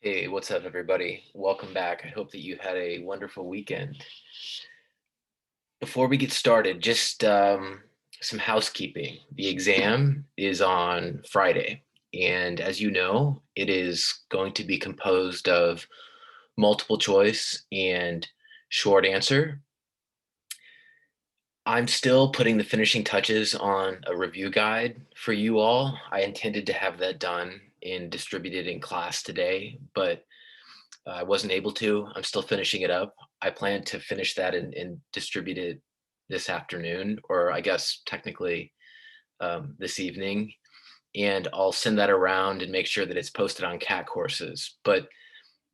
Hey, what's up, everybody? Welcome back. I hope that you had a wonderful weekend. Before we get started, just some housekeeping. The exam is on Friday, and as you know, it is going to be composed of multiple choice and short answer. I'm still putting the finishing touches on a review guide for you all. I intended to have that done and distributed in class today, but I wasn't able to. I'm still finishing it up. I plan to finish that and distribute it this afternoon, or I guess technically this evening. And I'll send that around and make sure that it's posted on CAT courses. But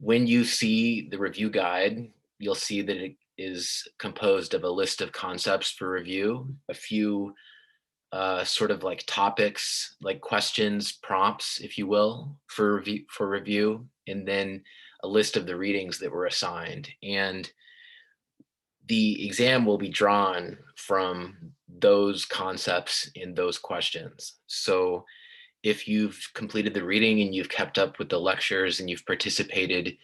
when you see the review guide, you'll see that it is composed of a list of concepts for review, a few sort of like topics, like questions, prompts, if you will, for review, and then a list of the readings that were assigned. And the exam will be drawn from those concepts in those questions. So if you've completed the reading and you've kept up with the lectures and you've participated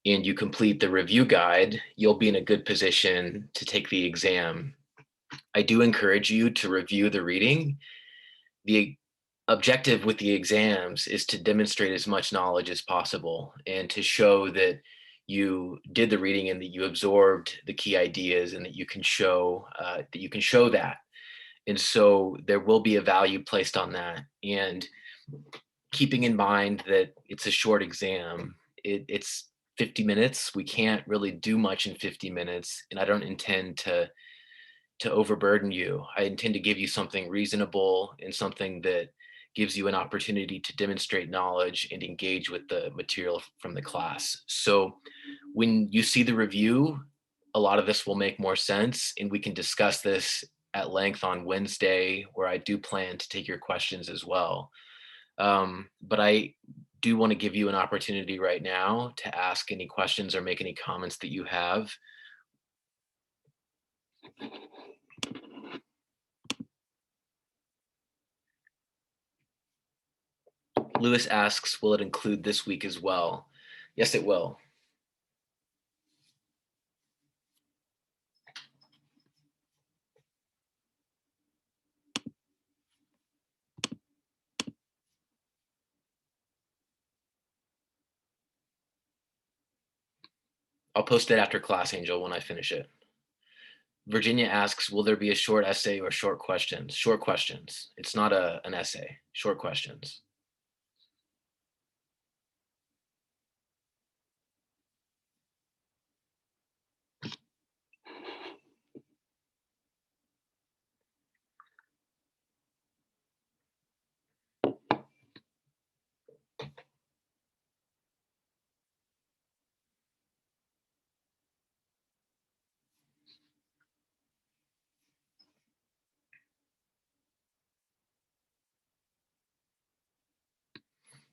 and you complete the review guide, you'll be in a good position to take the exam. I do encourage you to review the reading. The objective with the exams is to demonstrate as much knowledge as possible and to show that you did the reading and that you absorbed the key ideas and that you can show that. And so there will be a value placed on that. And keeping in mind that it's a short exam, it's 50 minutes. We can't really do much in 50 minutes, and I don't intend to overburden you. I intend to give you something reasonable and something that gives you an opportunity to demonstrate knowledge and engage with the material from the class. So when you see the review, a lot of this will make more sense, and we can discuss this at length on Wednesday, where I do plan to take your questions as well. But I do want to give you an opportunity right now to ask any questions or make any comments that you have. Lewis asks, will it include this week as well? Yes, it will. I'll post it after class, Angel, when I finish it. Virginia asks, will there be a short essay or short questions? Short questions. It's not an essay, short questions.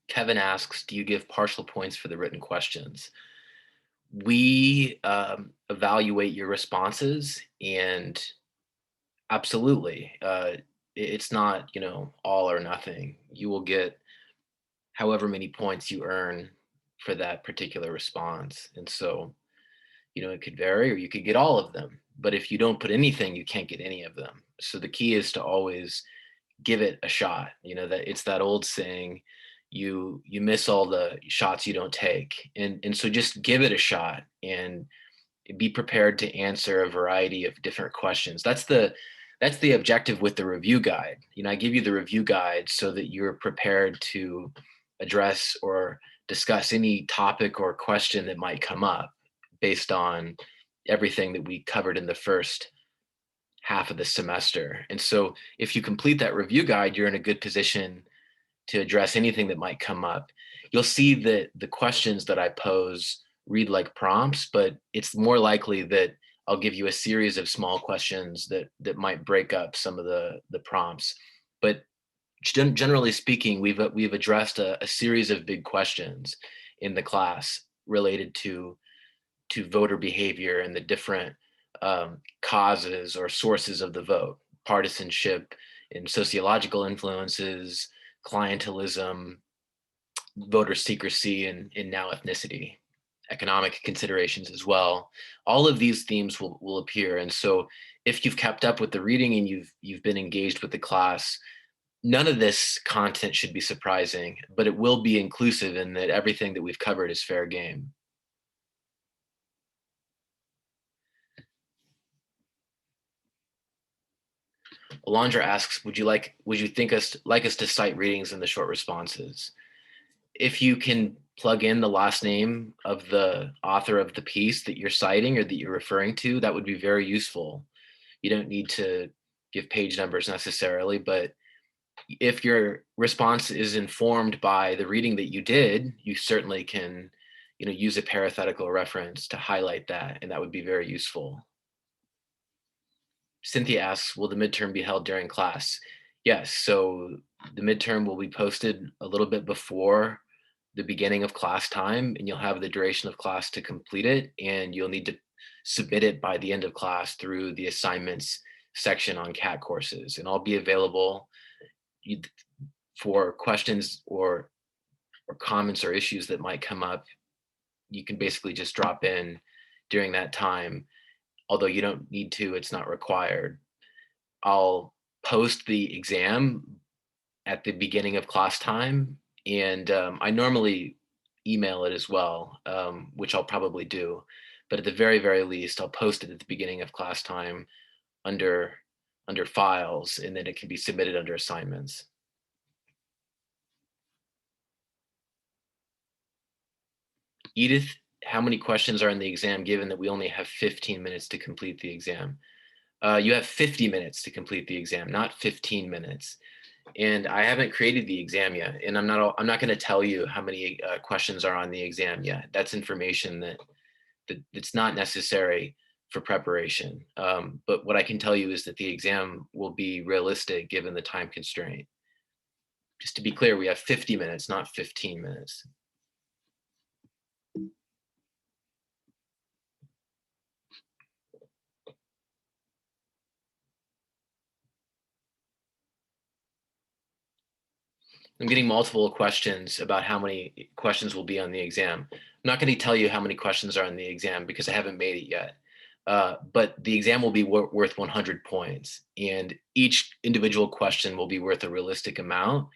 Kevin asks, do you give partial points for the written questions? We evaluate your responses, and absolutely, it's not, all or nothing. You will get however many points you earn for that particular response. And so, it could vary, or you could get all of them. But if you don't put anything, you can't get any of them. So the key is to always give it a shot. That it's that old saying, you miss all the shots you don't take. And so just give it a shot and be prepared to answer a variety of different questions. That's the objective with the review guide. I give you the review guide so that you're prepared to address or discuss any topic or question that might come up based on everything that we covered in the first half of the semester. And so if you complete that review guide, you're in a good position to address anything that might come up. You'll see that the questions that I pose read like prompts, but it's more likely that I'll give you a series of small questions that might break up some of the prompts. But generally speaking, we've addressed a series of big questions in the class related to voter behavior and the different causes or sources of the vote, partisanship and sociological influences, clientelism, voter secrecy and now ethnicity, economic considerations as well. All of these themes will appear. And so if you've kept up with the reading and you've been engaged with the class, none of this content should be surprising, but it will be inclusive in that everything that we've covered is fair game. Alondra asks, would you like us to cite readings in the short responses? If you can plug in the last name of the author of the piece that you're citing or that you're referring to, that would be very useful. You don't need to give page numbers necessarily, but if your response is informed by the reading that you did, you certainly can, use a parenthetical reference to highlight that, and that would be very useful. Cynthia asks, will the midterm be held during class? Yes, so the midterm will be posted a little bit before the beginning of class time, and you'll have the duration of class to complete it, and you'll need to submit it by the end of class through the assignments section on CAT courses, and I'll be available for questions or comments or issues that might come up. You can basically just drop in during that time, although you don't need to, it's not required. I'll post the exam at the beginning of class time, and I normally email it as well, which I'll probably do. But at the very, very least, I'll post it at the beginning of class time under files, and then it can be submitted under assignments. Edith, how many questions are in the exam given that we only have 15 minutes to complete the exam? You have 50 minutes to complete the exam, not 15 minutes. And I haven't created the exam yet, and I'm not going to tell you how many questions are on the exam yet. That's information that's not necessary for preparation. But what I can tell you is that the exam will be realistic given the time constraint. Just to be clear, we have 50 minutes, not 15 minutes. I'm getting multiple questions about how many questions will be on the exam. I'm not going to tell you how many questions are on the exam because I haven't made it yet. But the exam will be worth 100 points, and each individual question will be worth a realistic amount.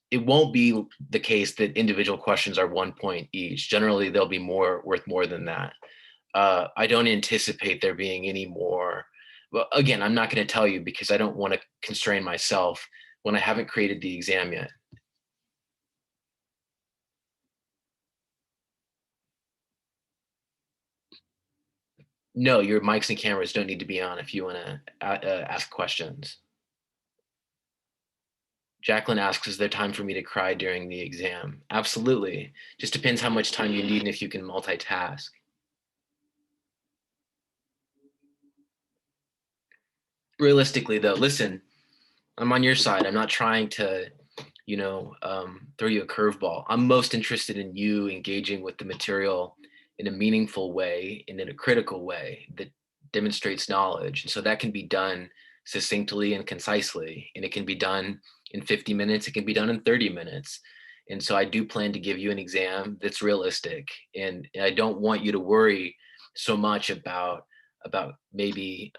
It won't be the case that individual questions are 1 point each. Generally, they'll be worth more than that. I don't anticipate there being any more. Well, again, I'm not going to tell you because I don't want to constrain myself when I haven't created the exam yet. No, your mics and cameras don't need to be on if you want to ask questions. Jacqueline asks, is there time for me to cry during the exam? Absolutely. Just depends how much time you need and if you can multitask. Realistically, though, listen, I'm on your side. I'm not trying to, throw you a curveball. I'm most interested in you engaging with the material in a meaningful way and in a critical way that demonstrates knowledge. And so that can be done succinctly and concisely, and it can be done in 50 minutes. It can be done in 30 minutes. And so I do plan to give you an exam that's realistic. And I don't want you to worry so much about maybe,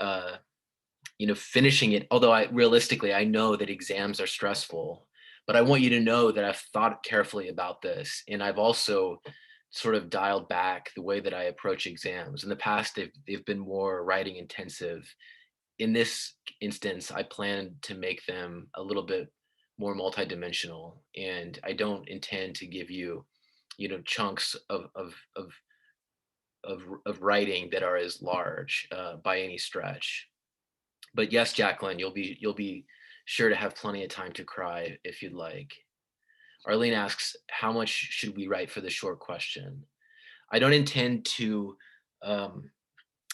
finishing it. Although realistically, I know that exams are stressful, but I want you to know that I've thought carefully about this. And I've also sort of dialed back the way that I approach exams. In the past, they've been more writing intensive. In this instance, I plan to make them a little bit more multidimensional, and I don't intend to give you, chunks of writing that are as large by any stretch. But yes, Jacqueline, you'll be sure to have plenty of time to cry if you'd like. Arlene asks, how much should we write for the short question? I don't intend to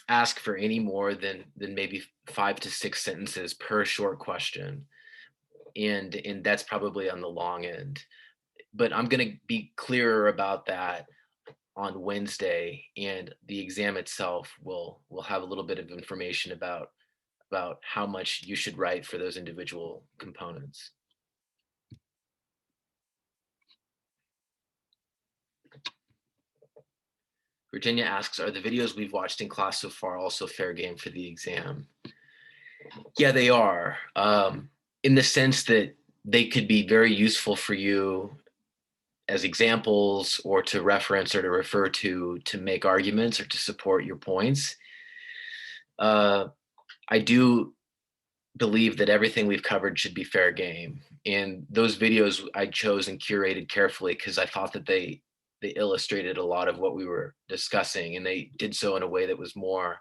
ask for any more than maybe 5 to 6 sentences per short question. And that's probably on the long end. But I'm going to be clearer about that on Wednesday, and the exam itself will have a little bit of information about how much you should write for those individual components. Virginia asks, are the videos we've watched in class so far also fair game for the exam? Yeah, they are, in the sense that they could be very useful for you as examples or to reference or to refer to make arguments or to support your points. I do believe that everything we've covered should be fair game. And those videos I chose and curated carefully because I thought that they illustrated a lot of what we were discussing, and they did so in a way that was more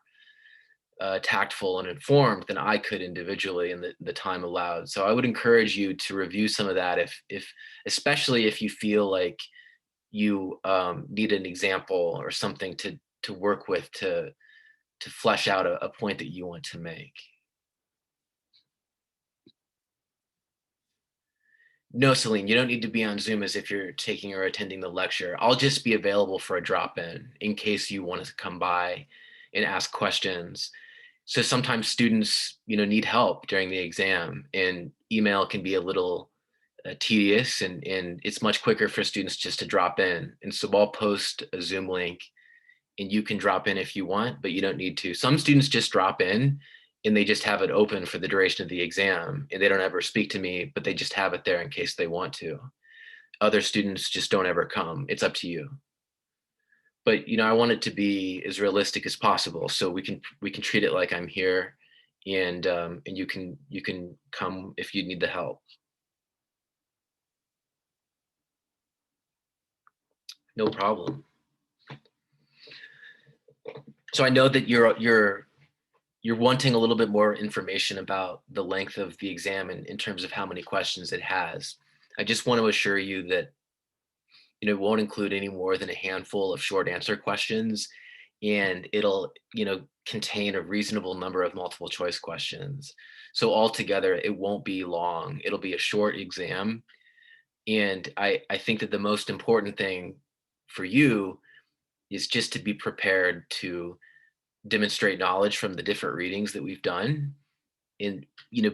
tactful and informed than I could individually in the time allowed. So I would encourage you to review some of that if especially if you feel like you need an example or something to work with to flesh out a point that you want to make. No, Celine, you don't need to be on Zoom as if you're taking or attending the lecture. I'll just be available for a drop-in in case you want to come by and ask questions. So sometimes students, need help during the exam, and email can be a little tedious, and it's much quicker for students just to drop in. And so I'll post a Zoom link and you can drop in if you want, but you don't need to. Some students just drop in and they just have it open for the duration of the exam and they don't ever speak to me, but they just have it there in case they want to. Other students just don't ever come. It's up to you. But I want it to be as realistic as possible, so we can treat it like I'm here, and you can come if you need the help. No problem. So I know that you're wanting a little bit more information about the length of the exam in terms of how many questions it has. I just want to assure you that it won't include any more than a handful of short answer questions, and it'll contain a reasonable number of multiple choice questions. So altogether, it won't be long. It'll be a short exam, and I think that the most important thing for you is just to be prepared to demonstrate knowledge from the different readings that we've done, and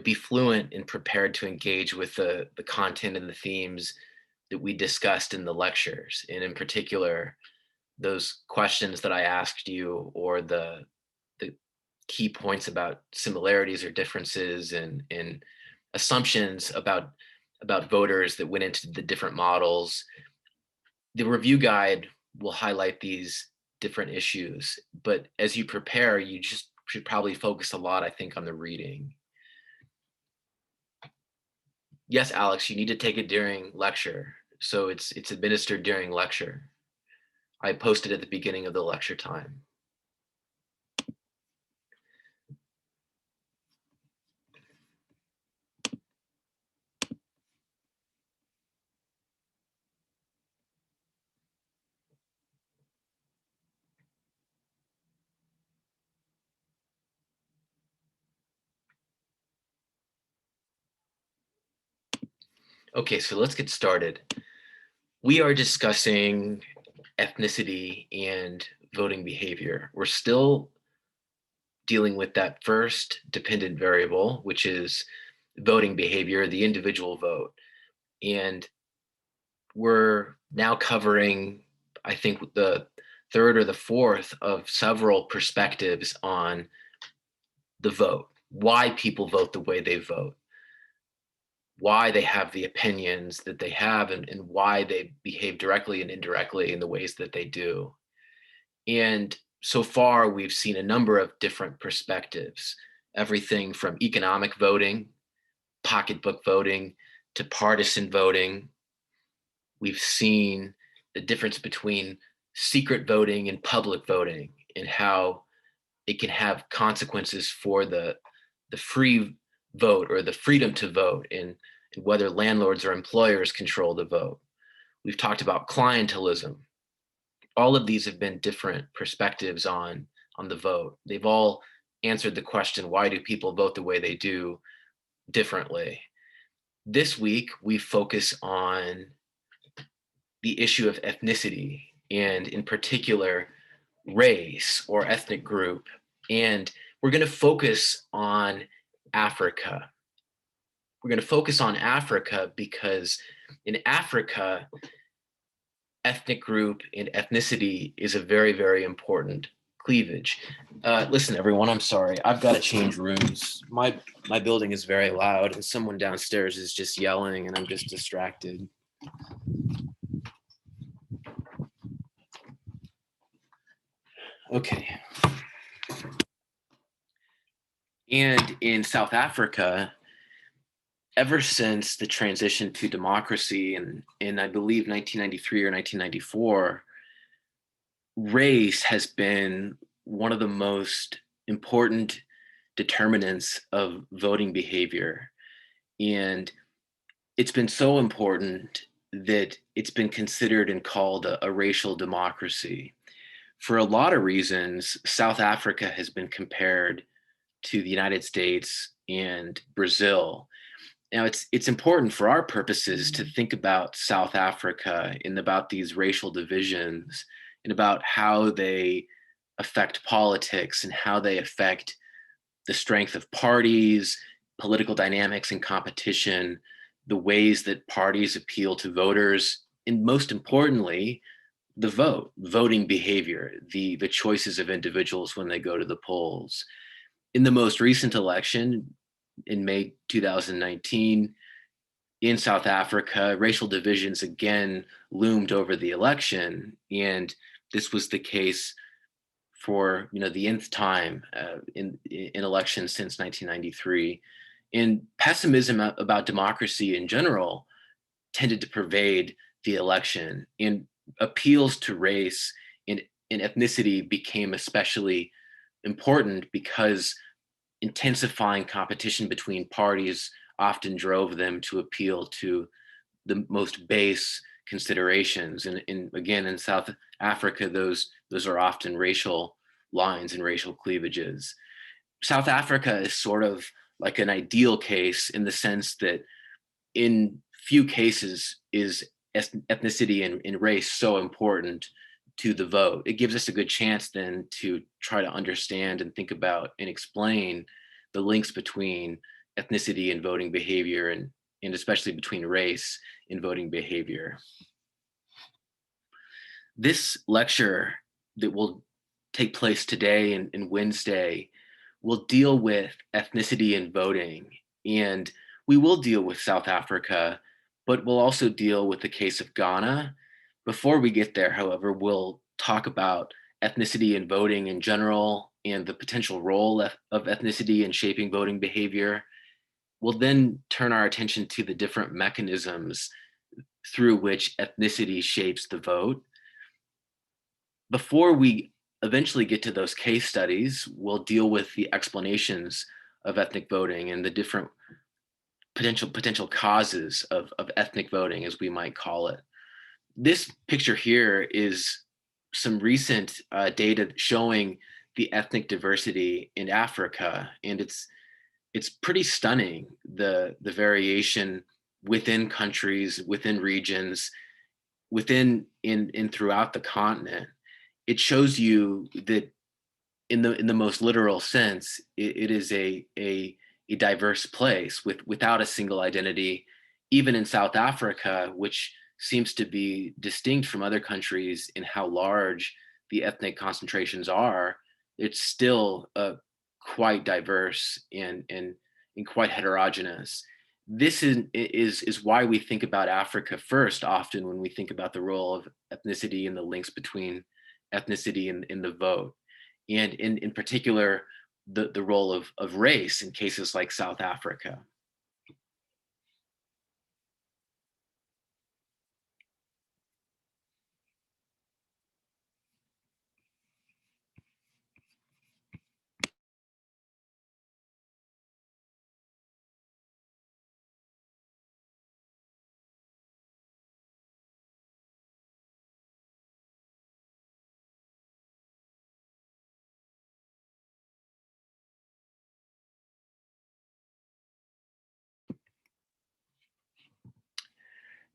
be fluent and prepared to engage with the content and the themes that we discussed in the lectures, and in particular those questions that I asked you, or the key points about similarities or differences, and assumptions about voters that went into the different models. The review guide will highlight these different issues, but as you prepare, you just should probably focus a lot, I think, on the reading. Yes, Alex, you need to take it during lecture. So it's administered during lecture. I posted at the beginning of the lecture time. Okay, so let's get started. We are discussing ethnicity and voting behavior. We're still dealing with that first dependent variable, which is voting behavior, the individual vote. And we're now covering, I think, the third or the fourth of several perspectives on the vote, why people vote the way they vote, why they have the opinions that they have, and why they behave directly and indirectly in the ways that they do. And so far, we've seen a number of different perspectives, everything from economic voting, pocketbook voting, to partisan voting. We've seen the difference between secret voting and public voting, and how it can have consequences for the free vote, or the freedom to vote, and whether landlords or employers control the vote. We've talked about clientelism. All of these have been different perspectives on the vote. They've all answered the question, why do people vote the way they do, differently. This week, we focus on the issue of ethnicity, and in particular, race or ethnic group. And we're going to focus on Africa. We're going to focus on Africa because in Africa, ethnic group and ethnicity is a very, very important cleavage. Listen, everyone, I'm sorry. I've got to change rooms. My building is very loud, and someone downstairs is just yelling, and I'm just distracted. Okay. And in South Africa, ever since the transition to democracy in I believe 1993 or 1994, race has been one of the most important determinants of voting behavior. And it's been so important that it's been considered and called a racial democracy. For a lot of reasons, South Africa has been compared to the United States and Brazil. Now, it's important for our purposes to think about South Africa and about these racial divisions and about how they affect politics and how they affect the strength of parties, political dynamics and competition, the ways that parties appeal to voters, and most importantly, the voting behavior, the choices of individuals when they go to the polls. In the most recent election in May 2019, in South Africa, racial divisions again loomed over the election, and this was the case for the nth time in elections since 1993. And pessimism about democracy in general tended to pervade the election, and appeals to race and ethnicity became especially important because intensifying competition between parties often drove them to appeal to the most base considerations. And again, in South Africa, those are often racial lines and racial cleavages. South Africa is sort of like an ideal case in the sense that in few cases is ethnicity and race so important to the vote. It gives us a good chance then to try to understand and think about and explain the links between ethnicity and voting behavior, and especially between race and voting behavior. This lecture that will take place today and Wednesday will deal with ethnicity and voting. And we will deal with South Africa, but we'll also deal with the case of Ghana. Before we get there, however, we'll talk about ethnicity and voting in general and the potential role of ethnicity in shaping voting behavior. We'll then turn our attention to the different mechanisms through which ethnicity shapes the vote. Before we eventually get to those case studies, we'll deal with the explanations of ethnic voting and the different potential causes of ethnic voting, as we might call it. This picture here is some recent data showing the ethnic diversity in Africa, and it's pretty stunning, the variation within countries, within regions, within in throughout the continent. It shows you that in the most literal sense, it is a diverse place without a single identity. Even in South Africa, which seems to be distinct from other countries in how large the ethnic concentrations are, it's still quite diverse and quite heterogeneous. This is why we think about Africa first often when we think about the role of ethnicity and the links between ethnicity in the vote, and in particular the role of race in cases like South Africa.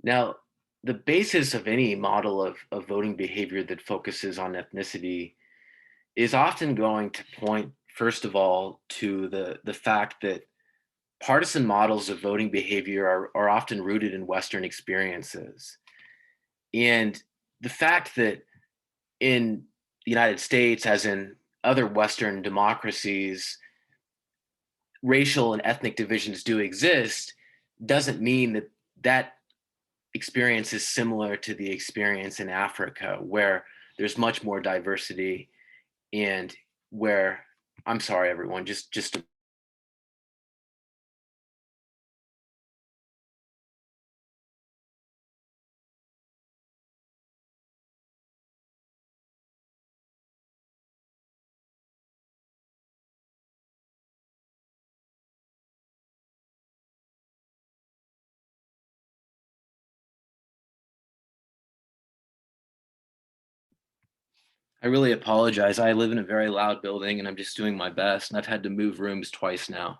Now, the basis of any model of voting behavior that focuses on ethnicity is often going to point, first of all, to the fact that partisan models of voting behavior are often rooted in Western experiences. And the fact that in the United States, as in other Western democracies, racial and ethnic divisions do exist doesn't mean that that experience is similar to the experience in Africa, where there's much more diversity and where, I'm sorry, everyone, just I really apologize. I live in a very loud building and I'm just doing my best, and I've had to move rooms twice now.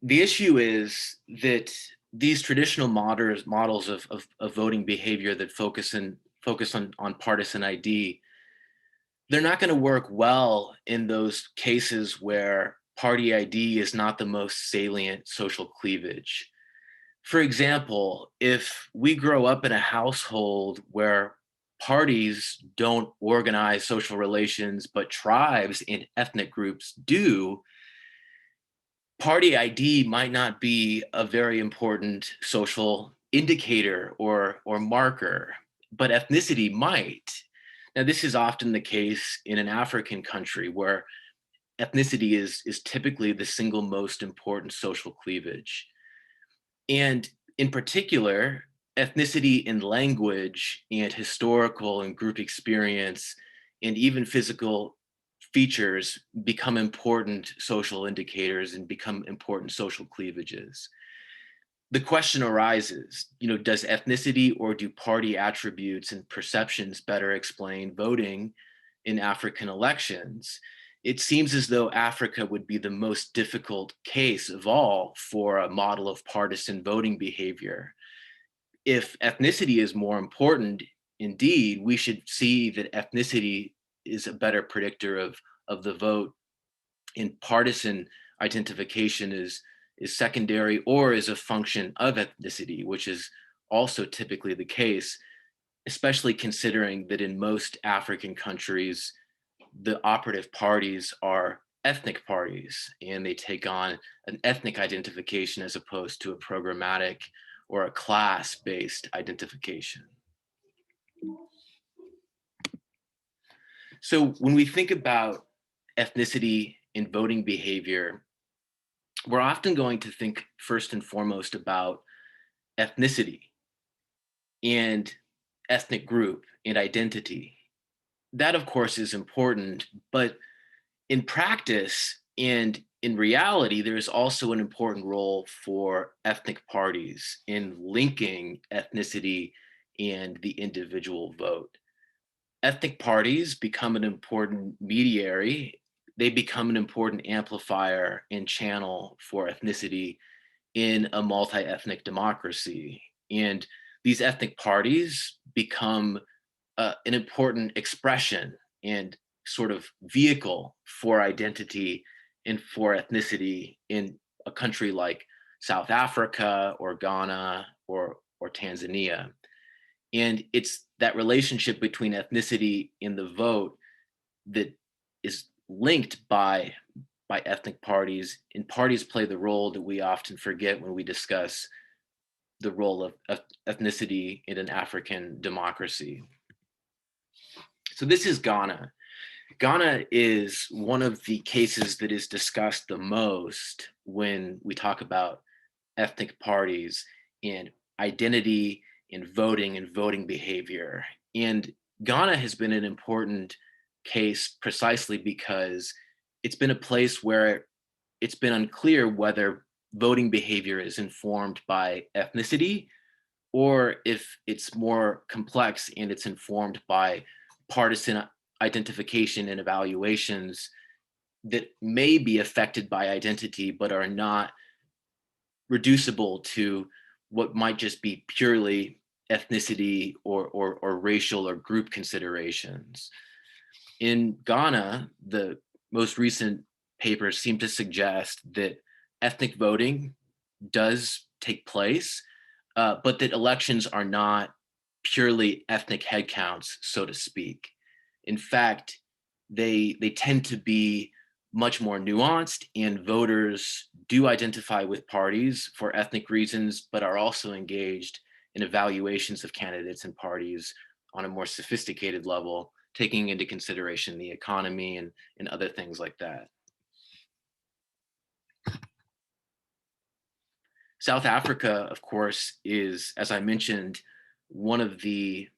The issue is that these traditional models of voting behavior that focus on partisan ID, they're not going to work well in those cases where party ID is not the most salient social cleavage. For example, if we grow up in a household where parties don't organize social relations, but tribes and ethnic groups do, party ID might not be a very important social indicator or marker, but ethnicity might. Now, this is often the case in an African country where ethnicity is typically the single most important social cleavage. And in particular, ethnicity in language and historical and group experience and even physical features become important social indicators and become important social cleavages. The question arises, does ethnicity or do party attributes and perceptions better explain voting in African elections? It seems as though Africa would be the most difficult case of all for a model of partisan voting behavior. If ethnicity is more important, indeed, we should see that ethnicity is a better predictor of the vote, and partisan identification is secondary or is a function of ethnicity, which is also typically the case, especially considering that in most African countries, the operative parties are ethnic parties and they take on an ethnic identification as opposed to a programmatic or a class-based identification. So when we think about ethnicity in voting behavior, we're often going to think first and foremost about ethnicity and ethnic group and identity. That, of course, is important, but in practice and in reality, there is also an important role for ethnic parties in linking ethnicity and the individual vote. Ethnic parties become an important mediary. They become an important amplifier and channel for ethnicity in a multi-ethnic democracy. And these ethnic parties become an important expression and sort of vehicle for identity and for ethnicity in a country like South Africa or Ghana or Tanzania. And it's that relationship between ethnicity and the vote that is linked by ethnic parties, and parties play the role that we often forget when we discuss the role of ethnicity in an African democracy. So this is Ghana. Ghana is one of the cases that is discussed the most when we talk about ethnic parties and identity and voting behavior. And Ghana has been an important case precisely because it's been a place where it's been unclear whether voting behavior is informed by ethnicity or if it's more complex and it's informed by partisan identification and evaluations that may be affected by identity but are not reducible to what might just be purely ethnicity or racial or group considerations. In Ghana, the most recent papers seem to suggest that ethnic voting does take place, but that elections are not purely ethnic headcounts, so to speak. In fact, they tend to be much more nuanced, and voters do identify with parties for ethnic reasons, but are also engaged in evaluations of candidates and parties on a more sophisticated level, taking into consideration the economy and other things like that. South Africa, of course, is, as I mentioned, one of the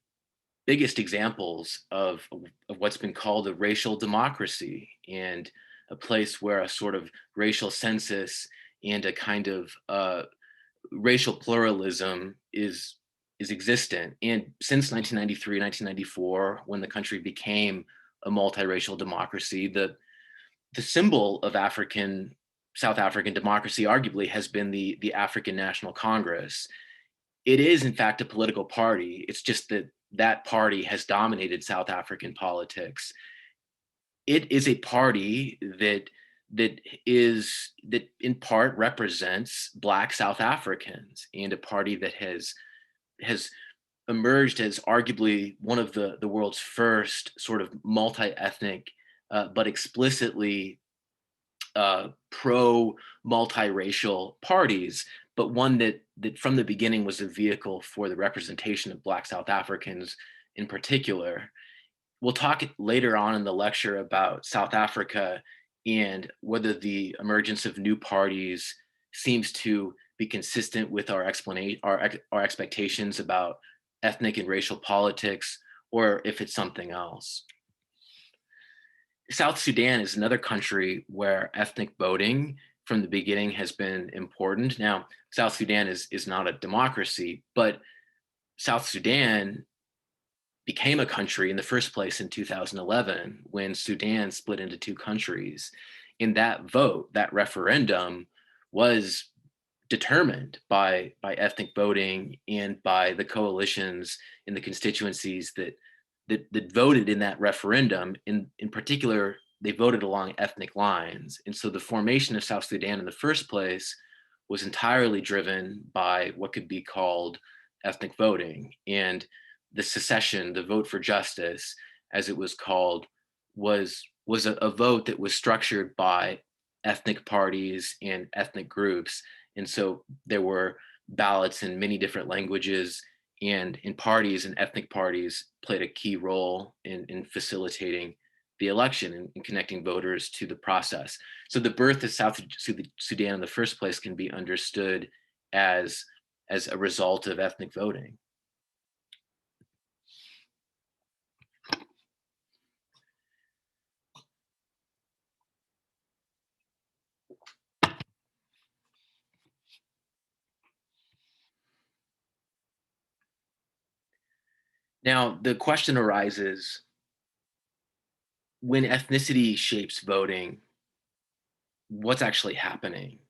biggest examples of what's been called a racial democracy, and a place where a sort of racial census and a kind of racial pluralism is existent. And since 1993, 1994, when the country became a multiracial democracy, the symbol of South African democracy arguably has been the African National Congress. It is in fact a political party. It's just that that party has dominated South African politics. It is a party that in part represents Black South Africans, and a party that has emerged as arguably one of the world's first sort of multi-ethnic, but explicitly pro multiracial parties, but one that from the beginning was a vehicle for the representation of Black South Africans in particular. We'll talk later on in the lecture about South Africa and whether the emergence of new parties seems to be consistent with our explanation, our expectations about ethnic and racial politics, or if it's something else. South Sudan is another country where ethnic voting from the beginning has been important. Now, South Sudan is not a democracy, but South Sudan became a country in the first place in 2011 when Sudan split into two countries. In that vote, that referendum was determined by ethnic voting and by the coalitions in the constituencies that voted in that referendum. In particular, they voted along ethnic lines. And so the formation of South Sudan in the first place was entirely driven by what could be called ethnic voting. And the secession, the vote for justice, as it was called, was a vote that was structured by ethnic parties and ethnic groups. And so there were ballots in many different languages, and in parties, and ethnic parties played a key role in facilitating the election and connecting voters to the process. So the birth of South Sudan in the first place can be understood as a result of ethnic voting. Now, the question arises, when ethnicity shapes voting, what's actually happening?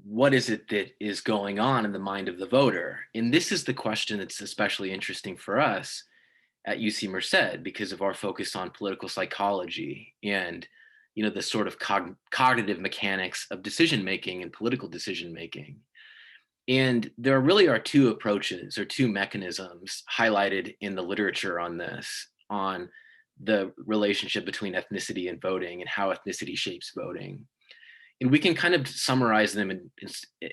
What is it that is going on in the mind of the voter? And this is the question that's especially interesting for us at UC Merced because of our focus on political psychology and the sort of cognitive mechanics of decision making and political decision making. And there really are two approaches or two mechanisms highlighted in the literature on this, on the relationship between ethnicity and voting and how ethnicity shapes voting. And we can kind of summarize them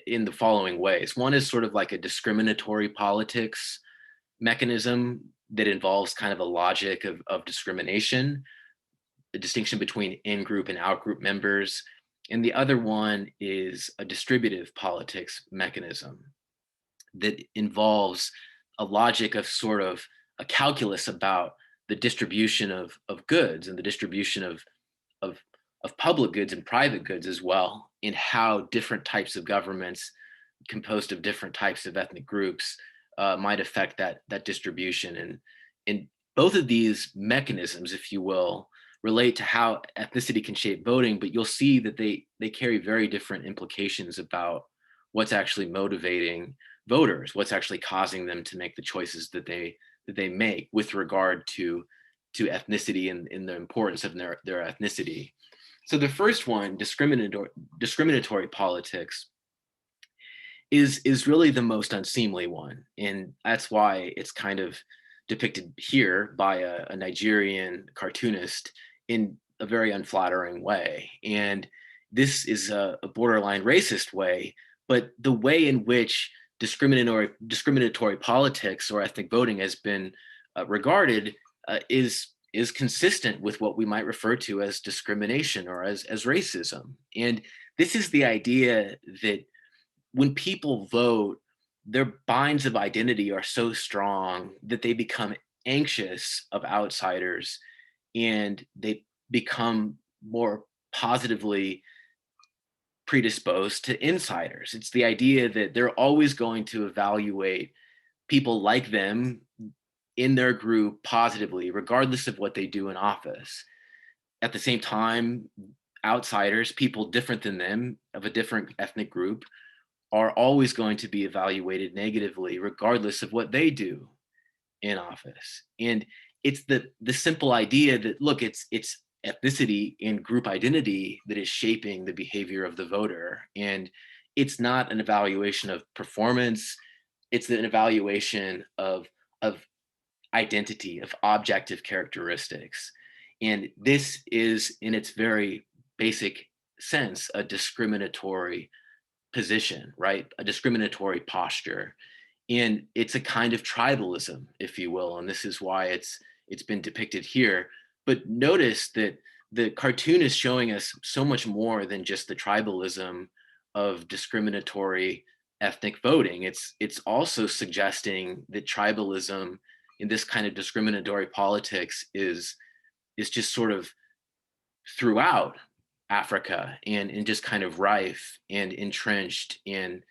in the following ways. One is sort of like a discriminatory politics mechanism that involves kind of a logic of discrimination, the distinction between in-group and out-group members. And the other one is a distributive politics mechanism that involves a logic of sort of a calculus about the distribution of goods and the distribution of public goods and private goods as well, in how different types of governments composed of different types of ethnic groups might affect that distribution. And both of these mechanisms, if you will, relate to how ethnicity can shape voting, but you'll see that they carry very different implications about what's actually motivating voters, what's actually causing them to make the choices that they make with regard to ethnicity and the importance of their ethnicity. So the first one, discriminatory politics, is really the most unseemly one, and that's why it's kind of depicted here by a Nigerian cartoonist in a very unflattering way. And this is a borderline racist way, but the way in which discriminatory politics or ethnic voting has been regarded is consistent with what we might refer to as discrimination or as racism. And this is the idea that when people vote, their binds of identity are so strong that they become anxious of outsiders, and they become more positively predisposed to insiders. It's the idea that they're always going to evaluate people like them in their group positively, regardless of what they do in office. At the same time, outsiders, people different than them, of a different ethnic group, are always going to be evaluated negatively, regardless of what they do in office. And it's the simple idea that, look, it's ethnicity and group identity that is shaping the behavior of the voter. And it's not an evaluation of performance, it's an evaluation of identity, of objective characteristics. And this is, in its very basic sense, a discriminatory position, right? A discriminatory posture. And it's a kind of tribalism, if you will. And this is why it's been depicted here. But notice that the cartoon is showing us so much more than just the tribalism of discriminatory ethnic voting. It's also suggesting that tribalism in this kind of discriminatory politics is just sort of throughout Africa, and just kind of rife and entrenched and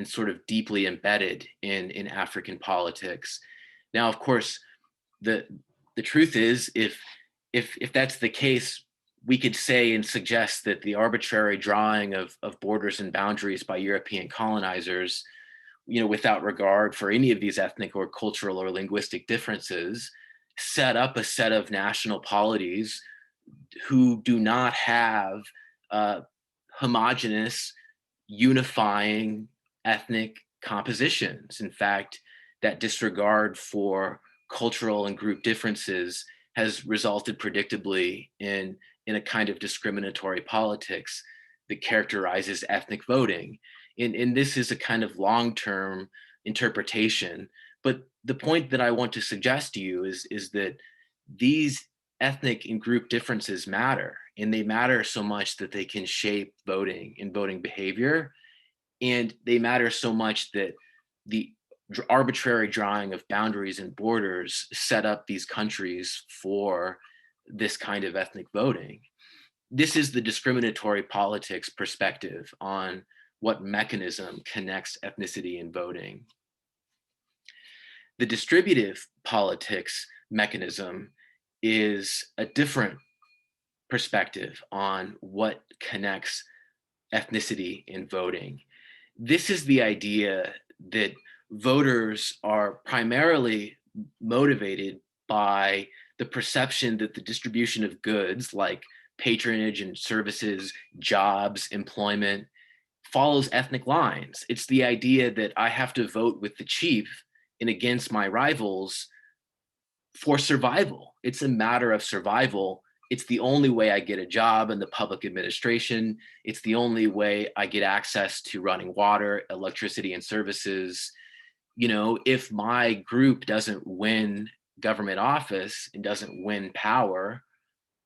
sort of deeply embedded in African politics. Now, of course, the the truth is, if that's the case, we could say and suggest that the arbitrary drawing of borders and boundaries by European colonizers, without regard for any of these ethnic or cultural or linguistic differences, set up a set of national polities who do not have homogenous, unifying ethnic compositions. In fact, that disregard for cultural and group differences has resulted predictably in a kind of discriminatory politics that characterizes ethnic voting. And this is a kind of long-term interpretation. But the point that I want to suggest to you is that these ethnic and group differences matter, and they matter so much that they can shape voting and voting behavior. And they matter so much that the arbitrary drawing of boundaries and borders set up these countries for this kind of ethnic voting. This is the discriminatory politics perspective on what mechanism connects ethnicity and voting. The distributive politics mechanism is a different perspective on what connects ethnicity and voting. This is the idea that voters are primarily motivated by the perception that the distribution of goods like patronage and services, jobs, employment, follows ethnic lines. It's the idea that I have to vote with the chief and against my rivals for survival. It's a matter of survival. It's the only way I get a job in the public administration. It's the only way I get access to running water, electricity, and services. If my group doesn't win government office and doesn't win power,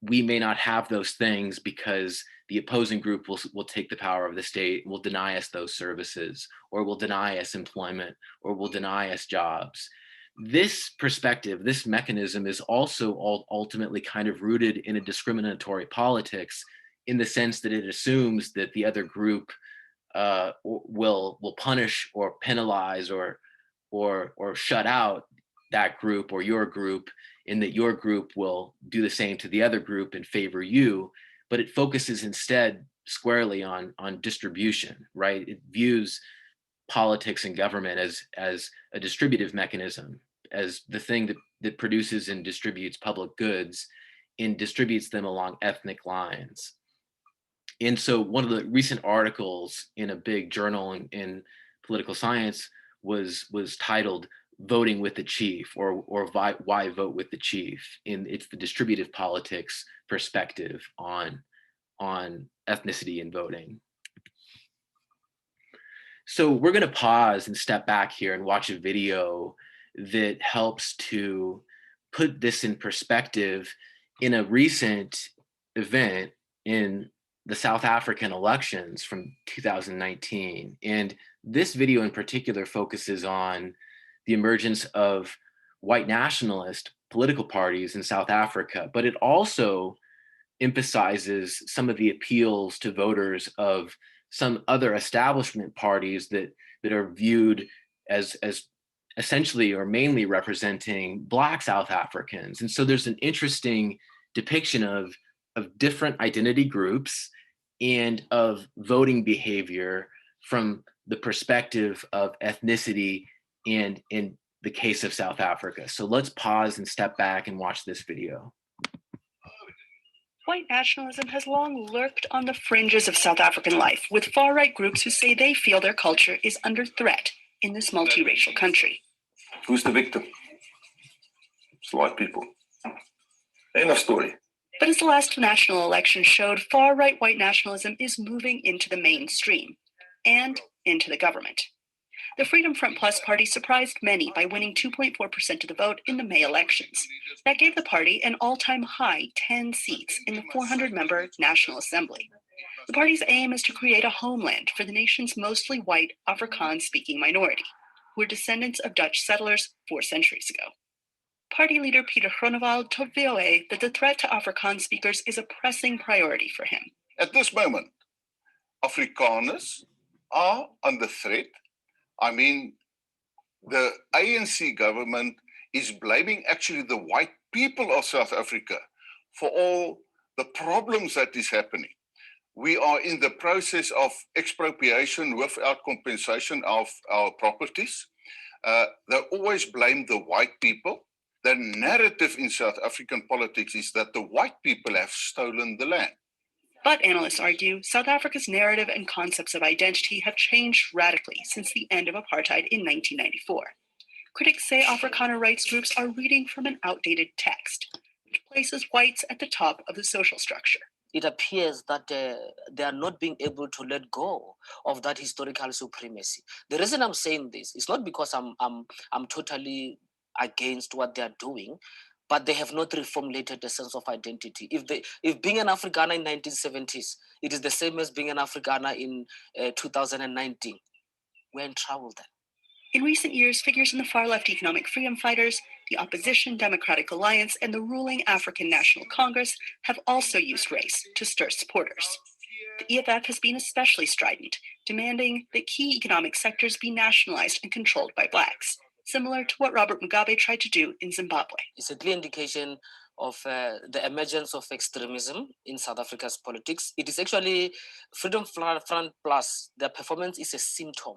we may not have those things because the opposing group will take the power of the state, will deny us those services, or will deny us employment, or will deny us jobs. This perspective, this mechanism is also ultimately kind of rooted in a discriminatory politics, in the sense that it assumes that the other group will punish or penalize or shut out that group or your group, and that your group will do the same to the other group and favor you. But it focuses instead squarely on distribution, right? It views politics and government as a distributive mechanism, as the thing that produces and distributes public goods and distributes them along ethnic lines. And so one of the recent articles in a big journal in political science was titled "Voting with the Chief" or why vote with the chief. And it's the distributive politics perspective on ethnicity and voting. So we're going to pause and step back here and watch a video that helps to put this in perspective in a recent event in the South African elections from 2019. And this video in particular focuses on the emergence of white nationalist political parties in South Africa, but it also emphasizes some of the appeals to voters of some other establishment parties that are viewed as essentially or mainly representing Black South Africans. And so there's an interesting depiction of different identity groups and of voting behavior from the perspective of ethnicity and in the case of South Africa. So let's pause and step back and watch this video. White nationalism has long lurked on the fringes of South African life, with far-right groups who say they feel their culture is under threat in this multiracial country. Who's the victim? It's white people. End of story. But as the last national election showed, far-right white nationalism is moving into the mainstream and into the government. The Freedom Front Plus party surprised many by winning 2.4% of the vote in the May elections. That gave the party an all-time high 10 seats in the 400-member National Assembly. The party's aim is to create a homeland for the nation's mostly white Afrikaans-speaking minority, who were descendants of Dutch settlers 4 centuries ago. Party leader Peter Groenewald told VOA that the threat to Afrikaans speakers is a pressing priority for him. At this moment, Afrikaners are under threat. I mean, the ANC government is blaming actually the white people of South Africa for all the problems that is happening. We are in the process of expropriation without compensation of our properties. They always blame the white people. The narrative in South African politics is that the white people have stolen the land. But analysts argue South Africa's narrative and concepts of identity have changed radically since the end of apartheid in 1994. Critics say Afrikaner rights groups are reading from an outdated text, which places whites at the top of the social structure. It appears that they are not being able to let go of that historical supremacy. The reason I'm saying this is not because I'm totally against what they are doing, but they have not reformulated a sense of identity. If being an Afrikaner in 1970s, it is the same as being an Afrikaner in 2019, we're in trouble then. In recent years, figures in the far-left economic freedom fighters, the opposition Democratic Alliance, and the ruling African National Congress have also used race to stir supporters. The EFF has been especially strident, demanding that key economic sectors be nationalized and controlled by Blacks, similar to what Robert Mugabe tried to do in Zimbabwe. It's a clear indication of the emergence of extremism in South Africa's politics. It is actually Freedom Front Plus. Their performance is a symptom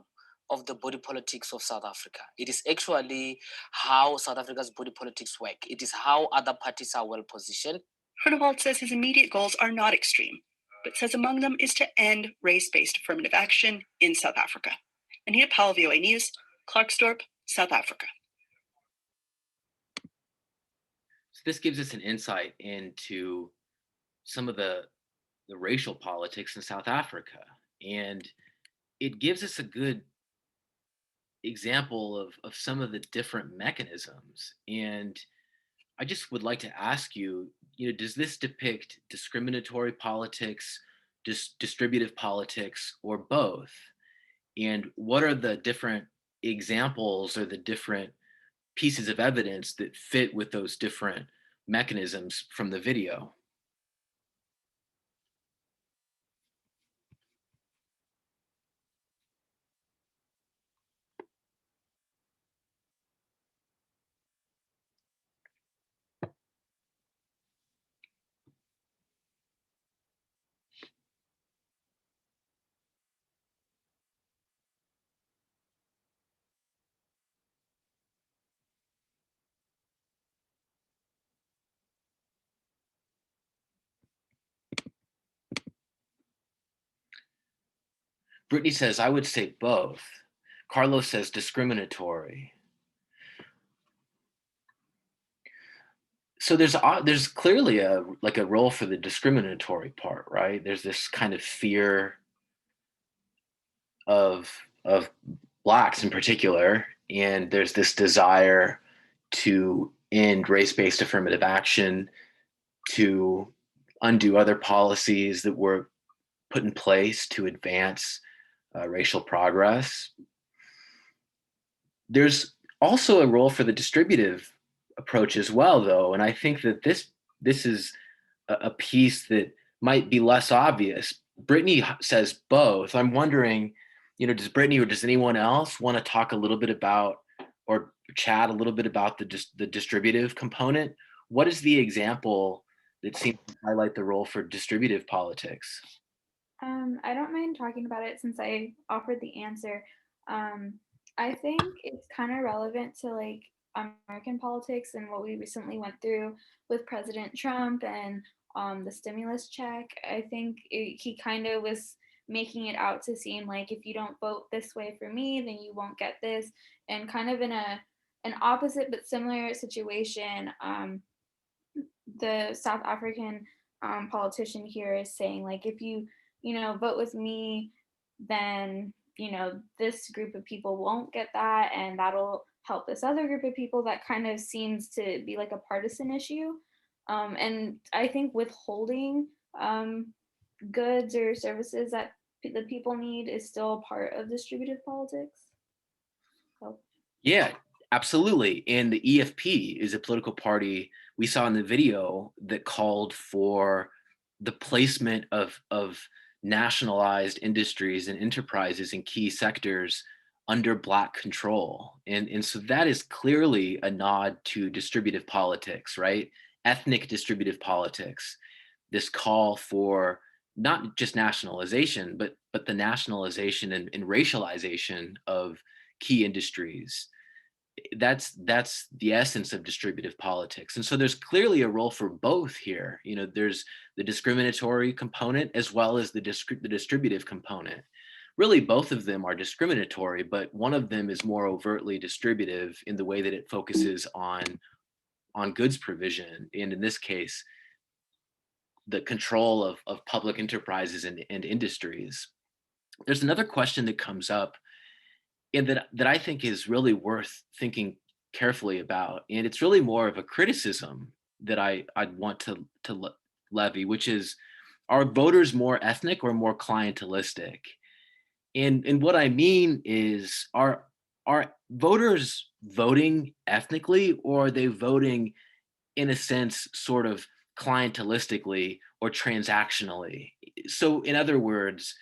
of the body politics of South Africa. It is actually how South Africa's body politics work. It is how other parties are well positioned. Groenewald says his immediate goals are not extreme, but says among them is to end race-based affirmative action in South Africa. Anita Powell, VOA News, Klerksdorp, South Africa. So this gives us an insight into some of the racial politics in South Africa. And it gives us a good example of some of the different mechanisms. And I just would like to ask you, does this depict discriminatory politics, distributive politics, or both? And what are the different examples or the different pieces of evidence that fit with those different mechanisms from the video? Brittany says, I would say both. Carlos says discriminatory. So there's clearly a role for the discriminatory part, right? There's this kind of fear of blacks in particular, and there's this desire to end race-based affirmative action, to undo other policies that were put in place to advance racial progress. There's also a role for the distributive approach as well, though, and I think that this is a piece that might be less obvious. Brittany says both. I'm wondering, does Brittany or does anyone else want to talk a little bit about or chat a little bit about the distributive component? What is the example that seems to highlight the role for distributive politics? I don't mind talking about it since I offered the answer. I think it's kind of relevant to like American politics and what we recently went through with President Trump and the stimulus check. I think he kind of was making it out to seem like if you don't vote this way for me, then you won't get this, and kind of in an opposite but similar situation. The South African politician here is saying like if you vote with me, then this group of people won't get that, and that'll help this other group of people. That kind of seems to be like a partisan issue, and I think withholding goods or services that the people need is still part of distributive politics. So. Yeah, absolutely. And the EFP is a political party we saw in the video that called for the placement of nationalized industries and enterprises in key sectors under Black control. And so that is clearly a nod to distributive politics, right? Ethnic distributive politics. This call for not just nationalization, but the nationalization and racialization of key industries. That's the essence of distributive politics. And so there's clearly a role for both here. There's the discriminatory component as well as the distributive component. Really, both of them are discriminatory, but one of them is more overtly distributive in the way that it focuses on goods provision, and in this case, the control of public enterprises and industries. There's another question that comes up and that I think is really worth thinking carefully about, and it's really more of a criticism that I'd want to levy, which is, are voters more ethnic or more clientelistic? And what I mean is, are voters voting ethnically, or are they voting in a sense sort of clientelistically or transactionally? So in other words,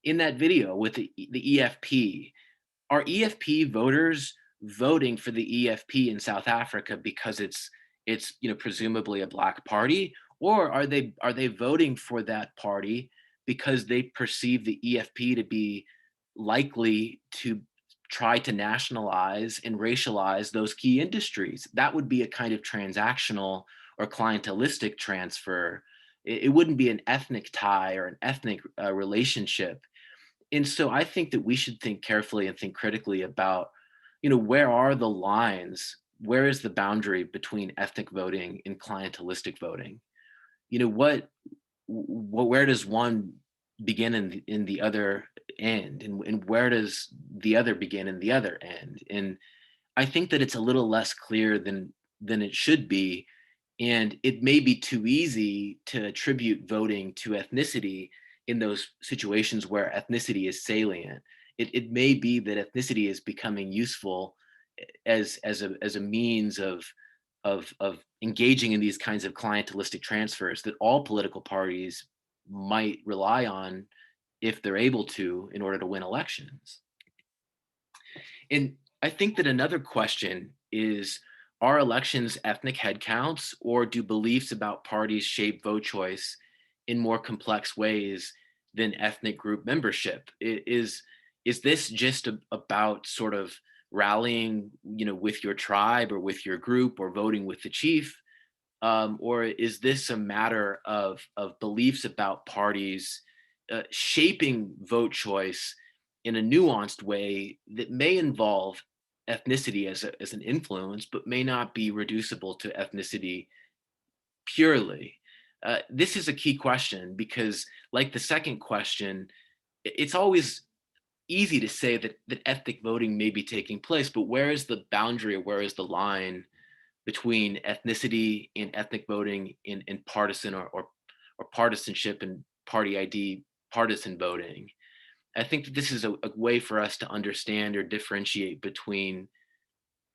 in that video with the EFP, are EFP voters voting for the EFP in South Africa because it's presumably a Black party, or are they voting for that party because they perceive the EFP to be likely to try to nationalize and racialize those key industries? That would be a kind of transactional or clientelistic transfer. It wouldn't be an ethnic tie or an ethnic relationship. And so I think that we should think carefully and think critically about, where are the lines? Where is the boundary between ethnic voting and clientelistic voting? Where does one begin in the other end, and where does the other begin in the other end? And I think that it's a little less clear than it should be, and it may be too easy to attribute voting to ethnicity in those situations where ethnicity is salient. It may be that ethnicity is becoming useful as a means of engaging in these kinds of clientelistic transfers that all political parties might rely on if they're able to in order to win elections. And I think that another question is, are elections ethnic headcounts, or do beliefs about parties shape vote choice in more complex ways than ethnic group membership? Is this just about sort of rallying, with your tribe or with your group, or voting with the chief? Or is this a matter of beliefs about parties shaping vote choice in a nuanced way that may involve ethnicity as an influence, but may not be reducible to ethnicity purely. This is a key question because, like the second question, it's always easy to say that ethnic voting may be taking place, but where is the boundary or where is the line between ethnicity and ethnic voting in partisan or partisanship and party ID partisan voting? I think that this is a way for us to understand or differentiate between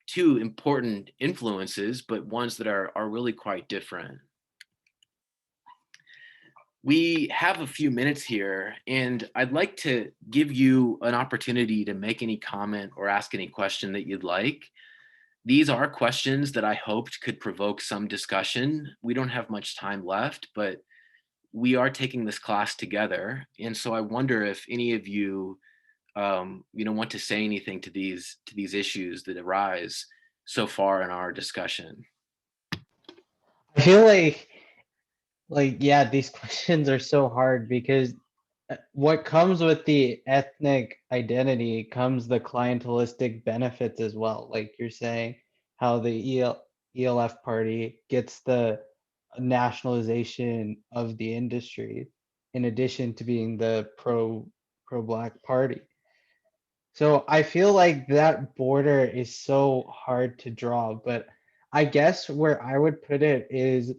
two important influences, but ones that are really quite different. We have a few minutes here, and I'd like to give you an opportunity to make any comment or ask any question that you'd like. These are questions that I hoped could provoke some discussion. We don't have much time left, but we are taking this class together. And so I wonder if any of you, want to say anything to these issues that arise so far in our discussion. I feel like yeah, these questions are so hard because what comes with the ethnic identity comes the clientelistic benefits as well. Like you're saying, how the ELF party gets the nationalization of the industry in addition to being the pro black party. So I feel like that border is so hard to draw, but I guess where I would put it is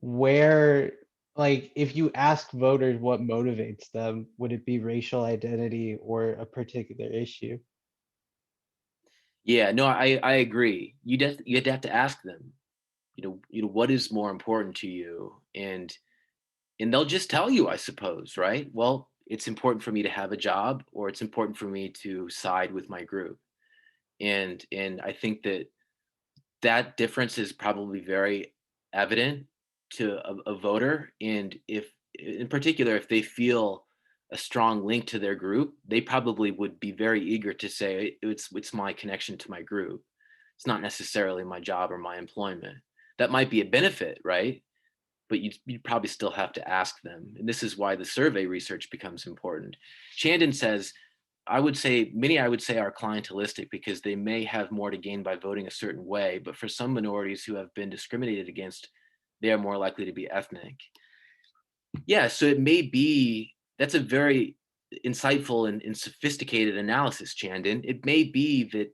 where, like, if you ask voters what motivates them, would it be racial identity or a particular issue? Yeah, no, I agree. You'd have to ask them, what is more important to you, and they'll just tell you, I suppose, right? Well, it's important for me to have a job, or it's important for me to side with my group, and I think that difference is probably very evident to a voter, and if in particular if they feel a strong link to their group, they probably would be very eager to say it's my connection to my group. It's not necessarily my job or my employment. That might be a benefit, right? But you probably still have to ask them. And this is why the survey research becomes important. Chandon says, I would say are clientelistic because they may have more to gain by voting a certain way, but for some minorities who have been discriminated against, they are more likely to be ethnic. Yeah, so it may be, that's a very insightful and sophisticated analysis, Chandon. It may be that,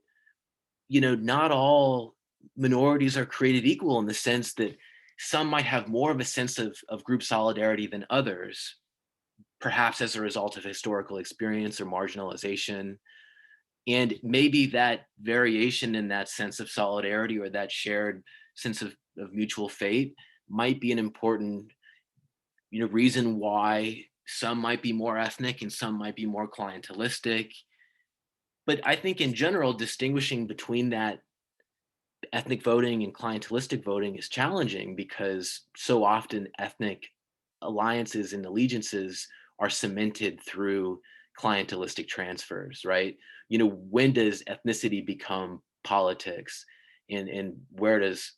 not all minorities are created equal in the sense that some might have more of a sense of group solidarity than others, perhaps as a result of historical experience or marginalization. And maybe that variation in that sense of solidarity or that shared sense of mutual fate might be an important reason why some might be more ethnic and some might be more clientelistic. But I think in general, distinguishing between that ethnic voting and clientelistic voting is challenging because so often ethnic alliances and allegiances are cemented through clientelistic transfers, right? When does ethnicity become politics, and where does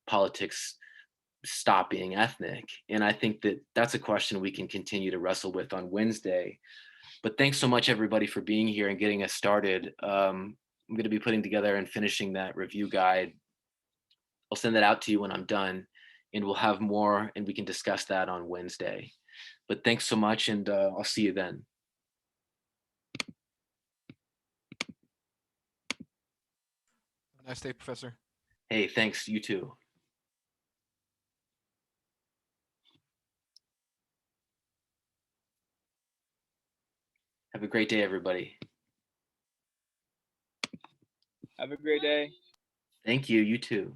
politics stop being ethnic? And I think that that's a question we can continue to wrestle with on Wednesday. But thanks so much, everybody, for being here and getting us started. I'm going to be putting together and finishing that review guide. I'll send that out to you when I'm done, and we'll have more and we can discuss that on Wednesday. But thanks so much, and I'll see you then. Nice day, Professor. Hey, thanks. You too. Have a great day, everybody. Have a great day. Thank you. You too.